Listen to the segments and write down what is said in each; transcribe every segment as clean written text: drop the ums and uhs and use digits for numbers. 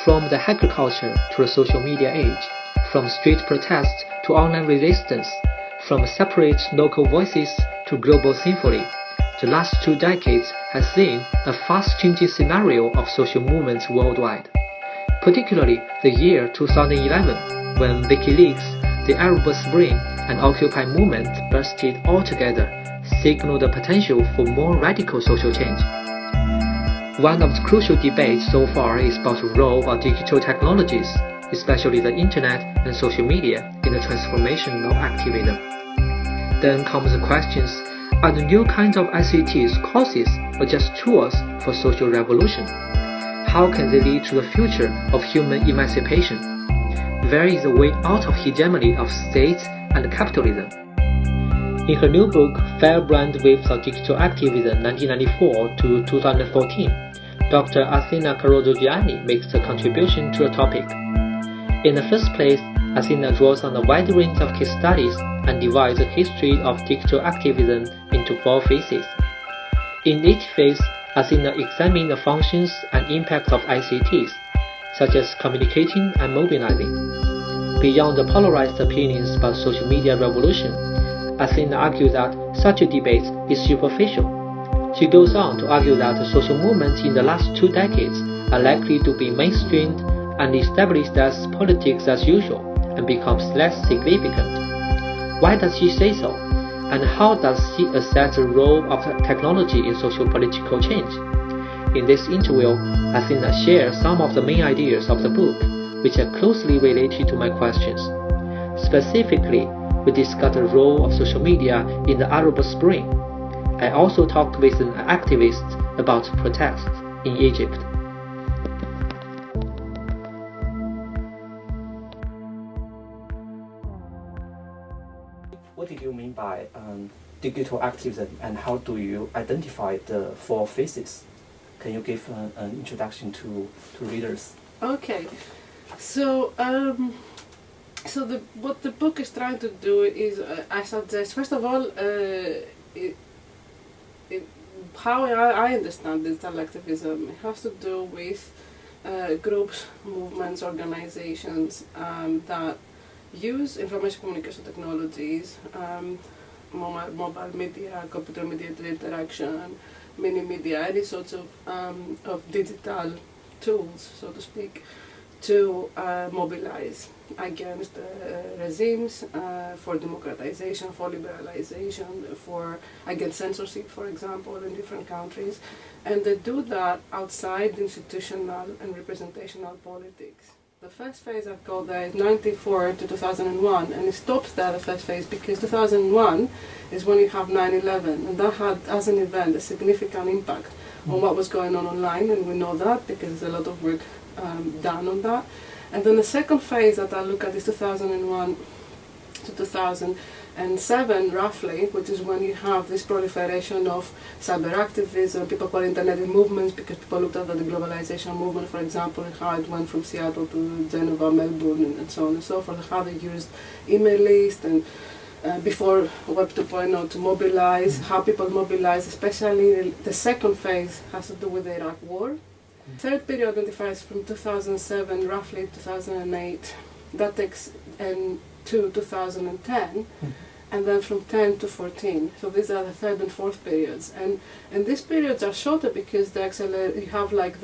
From the hacker culture to the social media age, from street protests to online resistance, from separate local voices to global symphony, the last 2 decades has seen a fast-changing scenario of social movements worldwide. Particularly the year 2011, when WikiLeaks, the Arab Spring, and Occupy movement bursted all together, signaled the potential for more radical social change. One of the crucial debates so far is about the role of digital technologies, especially the internet and social media, in the transformation of activism. Then comes the questions, are the new kinds of ICTs causes or just tools for social revolution? How can they lead to the future of human emancipation? Where is the way out of hegemony of states and capitalism? In her new book, Firebrand Waves of Digital Activism 1994 to 2014, Dr. Athena Carozo-Gianni makes a contribution to the topic. In the first place, Athena draws on a wide range of case studies and divides the history of digital activism into 4 phases. In each phase, Athena examines the functions and impacts of ICTs, such as communicating and mobilizing. Beyond the polarized opinions about social media revolution, Athena argues that such a debate is superficial. She goes on to argue that the social movements in the last 2 decades are likely to be mainstreamed and established as politics as usual and becomes less significant. Why does she say so? And how does she assess the role of technology in social-political change? In this interview, Athena shares some of the main ideas of the book, which are closely related to my questions. Specifically, we discuss the role of social media in the Arab Spring. I also talked with an activist about protests in Egypt. What did you mean by digital activism, and how do you identify the 4 phases? Can you give an introduction to readers? Okay, so what the book is trying to do is, I suggest, first of all, how I understand digital activism, it has to do with groups, movements, organizations that use information communication technologies, mobile media, computer mediated interaction, mini media, any sorts of digital tools, so to speak, to mobilize against regimes, for democratization, for liberalization, against censorship, for example, in different countries. And they do that outside institutional and representational politics. The first phase I've got there is 1994 to 2001, and it stops there, the first phase, because 2001 is when you have 9/11, and that had, as an event, a significant impact on what was going on online, and we know that because there's a lot of work done on that. And then the second phase that I look at is 2001 to 2007, roughly, which is when you have this proliferation of cyber activism. People call it internet movements because people looked at the globalization movement, for example, and how it went from Seattle to Geneva, Melbourne, and so on and so forth, how they used email lists and before Web 2.0 to mobilize, how people mobilize, especially the second phase has to do with the Iraq War. Third period identifies from 2007, roughly 2008, that takes to 2010, and then from 10 to 14. So these are the third and fourth periods. And these periods are shorter because they accelerate. You have like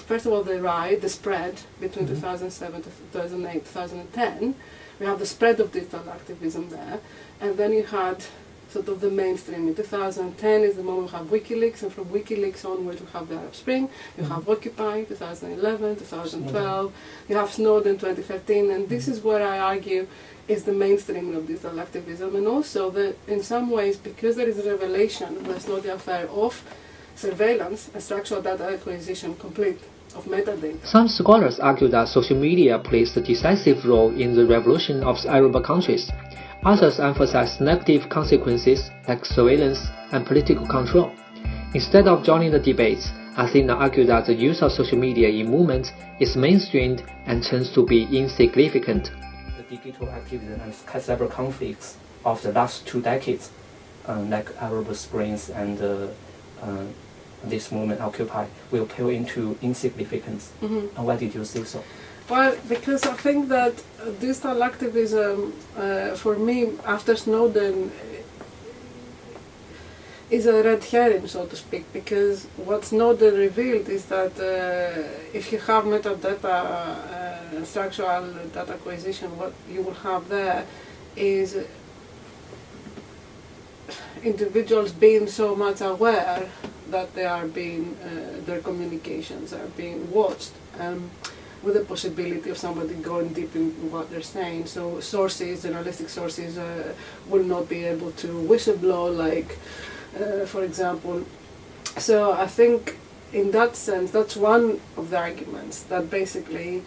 first of all, the spread between 2007 to 2008, 2010. We have the spread of digital activism there. And then you had sort of the mainstream. In 2010 is the moment we have WikiLeaks, and from WikiLeaks onwards we have the Arab Spring, you have Occupy, 2011, 2012, you have Snowden, 2013, and this is where I argue is the mainstream of digital activism, and also that in some ways, because there is a revelation, there's not the affair of surveillance and structural data acquisition complete of metadata. Some scholars argue that social media plays a decisive role in the revolution of Arab countries. Others emphasize negative consequences like surveillance and political control. Instead of joining the debates, Athena argued that the use of social media in movements is mainstreamed and tends to be insignificant. The digital activism and cyber conflicts of the last 2 decades, like Arab Springs and this movement, Occupy, will pale into insignificance. And why did you say so? Well, because I think that digital activism, for me, after Snowden, is a red herring, so to speak, because what Snowden revealed is that if you have metadata, structural data acquisition, what you will have there is individuals being so much aware that they are being, their communications are being watched, with the possibility of somebody going deep in what they're saying. So sources, journalistic sources, will not be able to whistleblow, like, for example. So I think in that sense, that's one of the arguments, that basically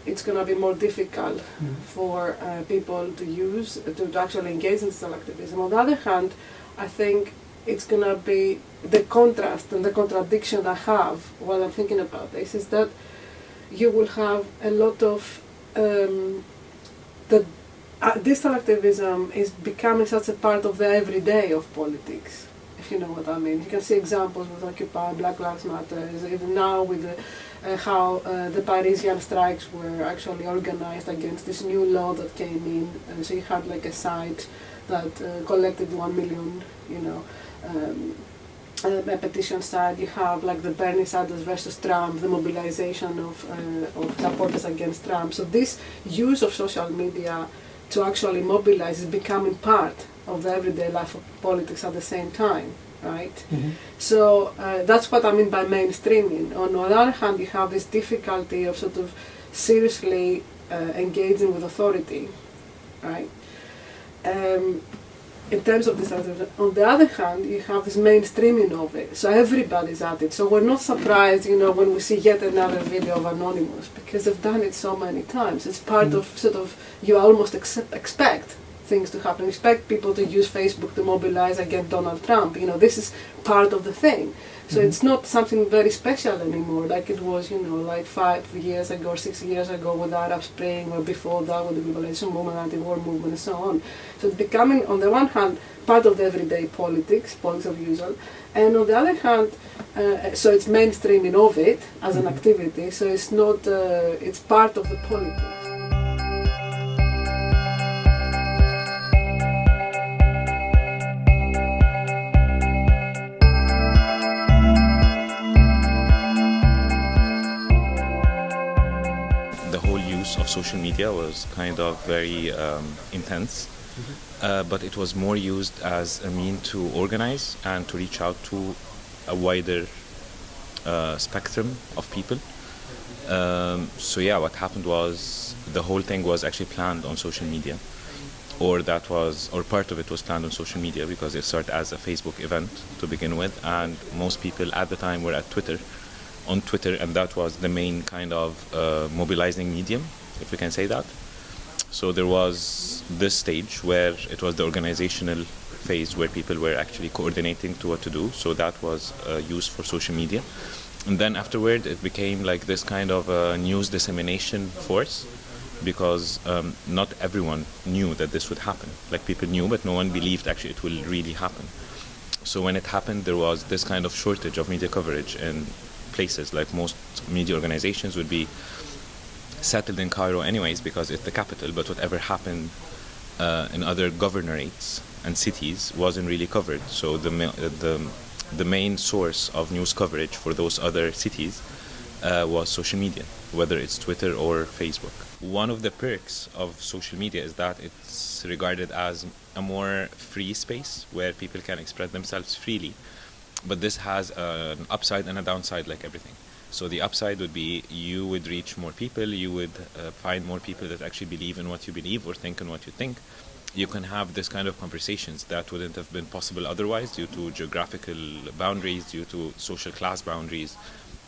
it's going to be more difficult for people to use, to actually engage in digital activism. On the other hand, I think it's going to be the contrast and the contradiction I have while I'm thinking about this is that you will have a lot of digital activism is becoming such a part of the everyday of politics, if you know what I mean. You can see examples with Occupy, Black Lives Matter, even now with how the Parisian strikes were actually organized against this new law that came in. And so you had like a site that collected 1 million, a petition side. You have like the Bernie Sanders versus Trump, the mobilization of supporters against Trump. So this use of social media to actually mobilize is becoming part of the everyday life of politics at the same time, right? So that's what I mean by mainstreaming. On the other hand, you have this difficulty of sort of seriously engaging with authority, right? In terms of this, on the other hand, you have this mainstreaming of it, so everybody's at it. So we're not surprised, when we see yet another video of Anonymous, because they've done it so many times. It's part of sort of, you almost expect things to happen. You expect people to use Facebook to mobilize against Donald Trump. This is part of the thing. So it's not something very special anymore, like it was, like 5 years ago or 6 years ago with the Arab Spring, or before that with the globalization movement, anti-war movement, and so on. So it's becoming, on the one hand, part of the everyday politics of usual, and on the other hand, so it's mainstreaming of it as an activity. So it's not, it's part of the politics. Of social media was kind of very intense, but it was more used as a mean to organize and to reach out to a wider spectrum of people. So yeah, what happened was the whole thing was actually planned on social media, or part of it was planned on social media, because it started as a Facebook event to begin with, and most people at the time were on Twitter, and that was the main kind of mobilizing medium, if we can say that. So there was this stage where it was the organizational phase where people were actually coordinating to what to do. So that was used for social media. And then afterward, it became like this kind of news dissemination force, because not everyone knew that this would happen. Like, people knew, but no one believed actually it will really happen. So when it happened, there was this kind of shortage of media coverage in places. Like, most media organizations would be settled in Cairo anyways, because it's the capital, but whatever happened in other governorates and cities wasn't really covered. So the main source of news coverage for those other cities was social media, whether it's Twitter or Facebook. One of the perks of social media is that it's regarded as a more free space where people can express themselves freely. But this has an upside and a downside, like everything. So the upside would be you would reach more people, you would find more people that actually believe in what you believe or think in what you think. You can have this kind of conversations that wouldn't have been possible otherwise, due to geographical boundaries, due to social class boundaries,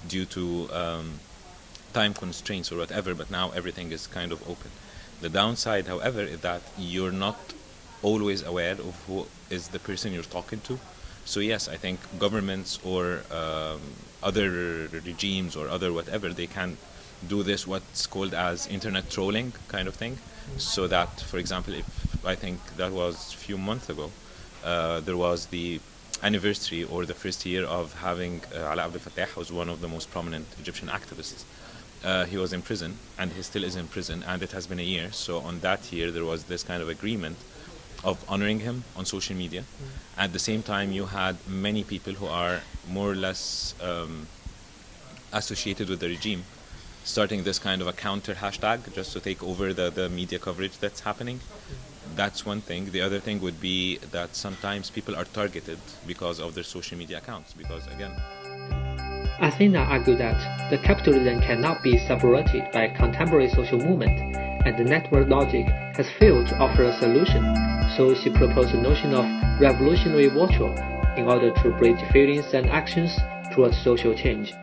due to time constraints or whatever, but now everything is kind of open. The downside, however, is that you're not always aware of who is the person you're talking to. So yes, I think governments or other regimes or other whatever, they can do this, what's called as internet trolling kind of thing. So that, for example, if I think that was a few months ago, there was the anniversary or the first year of having Ala Abdel Fattah, who's one of the most prominent Egyptian activists. He was in prison, and he still is in prison, and it has been a year. So on that year, there was this kind of agreement of honoring him on social media. At the same time, you had many people who are more or less associated with the regime starting this kind of a counter hashtag just to take over the media coverage that's happening. That's one thing. The other thing would be that sometimes people are targeted because of their social media accounts, because again, Athena argued that the capitalism cannot be separated by contemporary social movement, and the network logic has failed to offer a solution. So she proposed a notion of revolutionary virtue in order to bridge feelings and actions towards social change.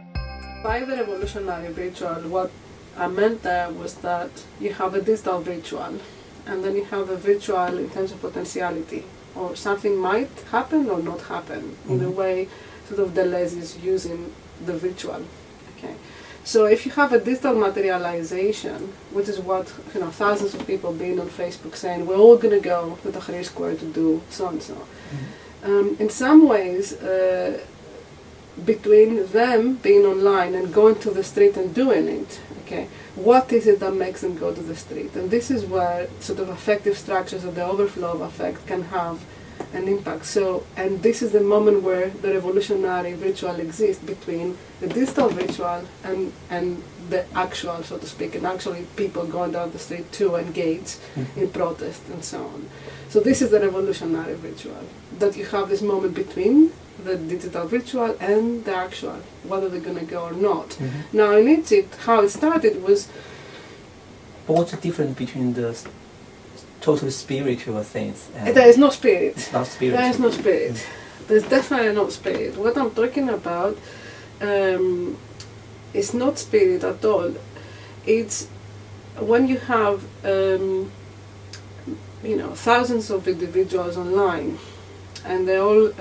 By the revolutionary ritual, what I meant there was that you have a digital ritual, and then you have a ritual in terms of potentiality, or something might happen or not happen in the way sort of Deleuze is using the ritual. Okay, so if you have a digital materialization, which is what thousands of people being on Facebook saying we're all going to go to Tahrir Square to do so and so. In some ways, between them being online and going to the street and doing it, okay, what is it that makes them go to the street? And this is where sort of affective structures of the overflow of affect can have an impact. So, and this is the moment where the revolutionary ritual exists between the digital ritual and the actual, so to speak, and actually people going down the street to engage in protest and so on. So this is the revolutionary ritual, that you have this moment between the digital ritual and the actual, whether they're going to go or not. Now in Egypt, how it started was... But what's the difference between the totally spiritual things? There is no spirit. It's not spiritual. There is no spirit. There's definitely no spirit. What I'm talking about is not spirit at all. It's when you have thousands of individuals online, and they all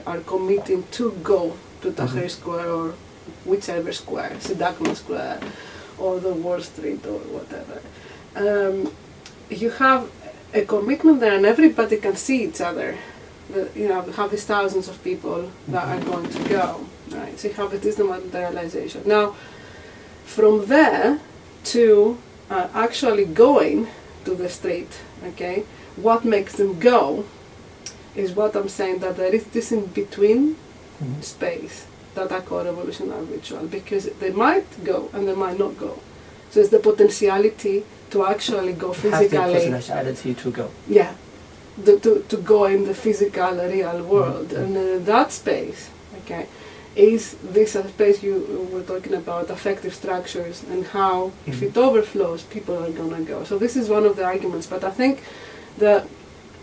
are committing to go to Tahrir Square or whichever square, Sidakma Square or the Wall Street or whatever. You have a commitment there, and everybody can see each other. You have these thousands of people that are going to go, right? So you have this materialization. Now, from there to actually going to the street, okay, what makes them go is what I'm saying, that there is this in between space that I call revolutionary ritual, because they might go and they might not go. So it's the potentiality to actually go physically. Have the potentiality to go. Yeah, to go in the physical, real world. And that space, okay, is this space you were talking about, affective structures, and how if it overflows, people are going to go. So this is one of the arguments, but I think that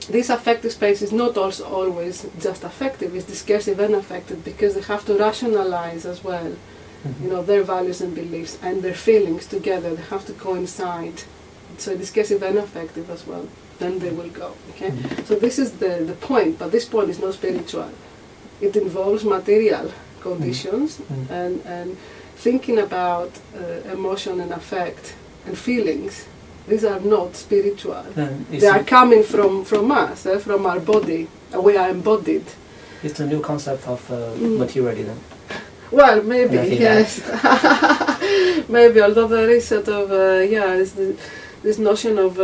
this affective space is not also always just affective, it's discursive and affective, because they have to rationalize as well, their values and beliefs and their feelings together. They have to coincide. So discursive and affective as well. Then they will go. Okay. So this is the point, but this point is not spiritual. It involves material conditions and thinking about emotion and affect and feelings. These are not spiritual. They are coming from us, from our body. We are embodied. It's a new concept of materialism. Well, maybe, yes. Maybe, although there is sort of, this notion of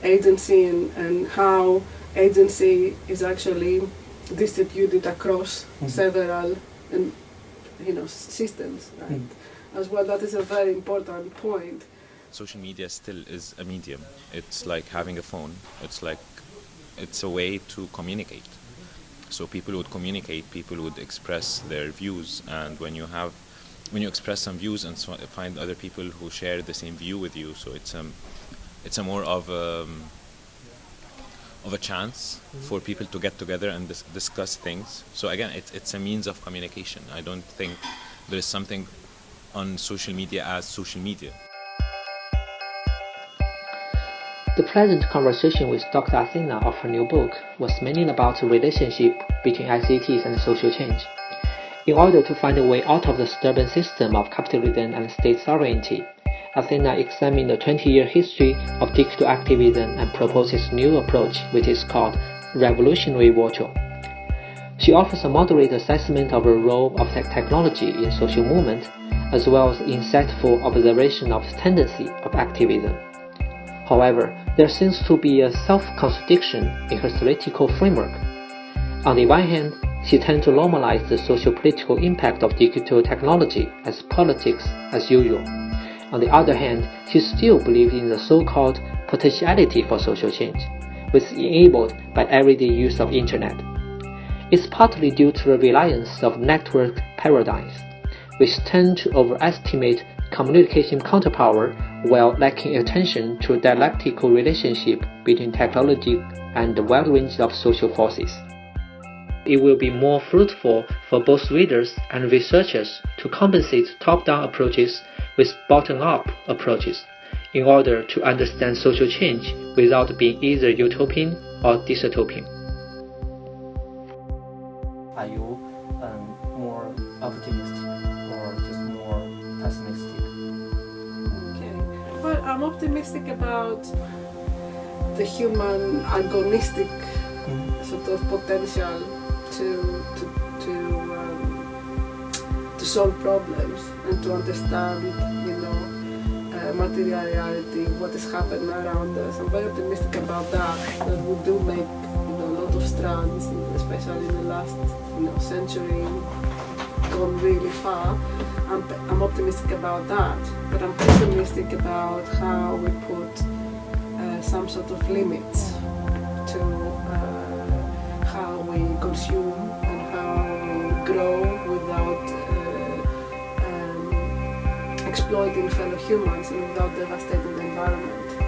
agency and how agency is actually distributed across several systems, right? As well, that is a very important point. Social media still is a medium. It's like having a phone. It's a way to communicate. So people would communicate, people would express their views, and when you express some views and find other people who share the same view with you, so it's a more of a chance for people to get together and discuss things. So again, it's a means of communication. I don't think there is something on social media as social media. The present conversation with Dr. Athena of her new book was mainly about the relationship between ICTs and social change. In order to find a way out of the stubborn system of capitalism and state sovereignty, Athena examined the 20-year history of digital activism and proposes a new approach, which is called revolutionary virtue. She offers a moderate assessment of the role of technology in social movement, as well as insightful observation of the tendency of activism. However, there seems to be a self-contradiction in her theoretical framework. On the one hand, she tends to normalize the socio-political impact of digital technology as politics as usual. On the other hand, she still believes in the so-called potentiality for social change, which is enabled by everyday use of internet. It's partly due to the reliance of network paradigms, which tend to overestimate communication counterpower while lacking attention to a dialectical relationship between technology and the wide range of social forces. It will be more fruitful for both readers and researchers to compensate top-down approaches with bottom-up approaches in order to understand social change without being either utopian or dystopian. Are you more optimistic or just more pessimistic? Okay. Well, I'm optimistic about the human agonistic sort of potential to solve problems and to understand, material reality, what is happening around us. I'm very optimistic about that we do make, a lot of strides, especially in the last, century, gone really far. I'm optimistic about that, but I'm pessimistic about how we put some sort of limits to how we consume and how we grow without exploiting fellow humans and without devastating the environment.